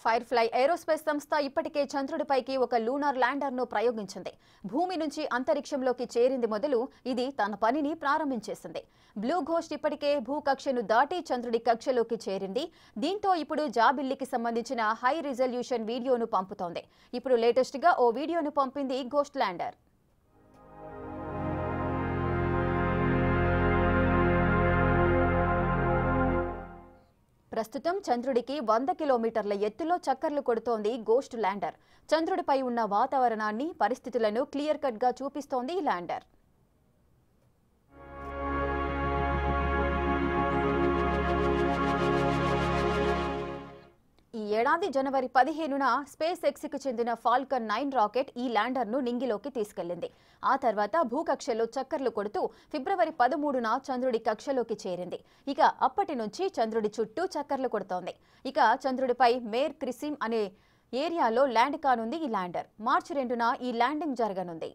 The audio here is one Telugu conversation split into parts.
ఫైర్ఫ్లై ఏరోస్పేస్ సంస్థ ఇప్పటికే చంద్రుడిపైకి ఒక లూనార్ ల్యాండర్ను ప్రయోగించింది. భూమి నుంచి అంతరిక్షంలోకి చేరింది మొదలు ఇది తన పనిని ప్రారంభించేసింది. బ్లూ ఘోస్ట్ ఇప్పటికే భూకక్షను దాటి చంద్రుడి కక్షలోకి చేరింది. దీంతో ఇప్పుడు జాబిల్లికి సంబంధించిన హై రిజల్యూషన్ వీడియోను పంపుతోంది. ఇప్పుడు లేటెస్ట్ గా ఓ వీడియోను పంపింది ఘోస్ట్ ల్యాండర్. ప్రస్తుతం చంద్రుడికి 100 కిలోమీటర్ల ఎత్తులో చక్కర్లు కొడుతోంది ఘోస్ట్ ల్యాండర్. చంద్రుడిపై ఉన్న వాతావరణాన్ని, పరిస్థితులను క్లియర్ కట్ గా చూపిస్తోంది ఈ ల్యాండర్. ఈ ఏడాది జనవరి 15న స్పేస్ ఎక్స్కి చెందిన ఫాల్కన్ 9 రాకెట్ ఈ ల్యాండర్ను నింగిలోకి తీసుకెళ్లింది. ఆ తర్వాత భూకక్షలో చక్కర్లు కొడుతూ ఫిబ్రవరి 13న చంద్రుడి కక్షలోకి చేరింది. ఇక అప్పటి నుంచి చంద్రుడి చుట్టూ చక్కర్లు కొడుతోంది. ఇక చంద్రుడిపై మేర్ క్రిసిమ్ అనే ఏరియాలో ల్యాండ్ కానుంది ఈ ల్యాండర్. మార్చి 2న ఈ ల్యాండింగ్ జరగనుంది.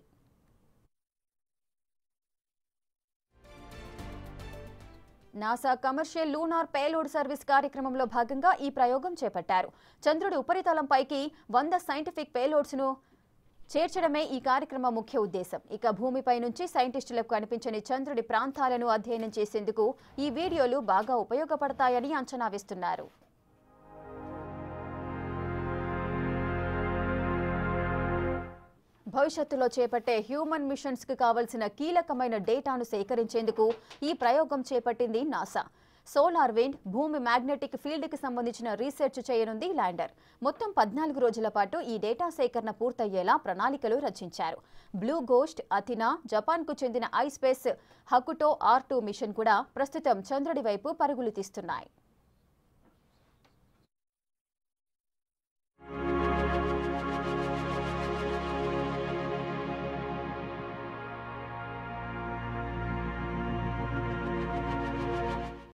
NASA commercial lunar payload service కార్యక్రమంలో భాగంగా ఈ ప్రయోగం చేపట్టారు. చంద్రుడి ఉపరితలంపైకి 100 సైంటిఫిక్ పేలోడ్స్ను చేర్చడమే ఈ కార్యక్రమ ముఖ్య ఉద్దేశం. ఇక భూమిపై నుంచి సైంటిస్టులకు కనిపించని చంద్రుడి ప్రాంతాలను అధ్యయనం చేసేందుకు ఈ వీడియోలు బాగా ఉపయోగపడతాయని అంచనా వేస్తున్నారు. భవిష్యత్తులో చేపట్టే హ్యూమన్ మిషన్స్ కు కావలసిన కీలకమైన డేటాను సేకరించేందుకు ఈ ప్రయోగం చేపట్టింది నాసా. సోలార్ విండ్, భూమి మ్యాగ్నెటిక్ ఫీల్డ్ కి సంబంధించిన రీసెర్చ్ చేయనుంది ల్యాండర్. మొత్తం 14 రోజుల పాటు ఈ డేటా సేకరణ పూర్తయ్యేలా ప్రణాళికలు రచించారు. బ్లూ ఘోస్ట్, అథినా, జపాన్ కు చెందిన ఐస్పేస్ హకుటో R2 మిషన్ కూడా ప్రస్తుతం చంద్రుడి వైపు పరుగులు తీస్తున్నాయి.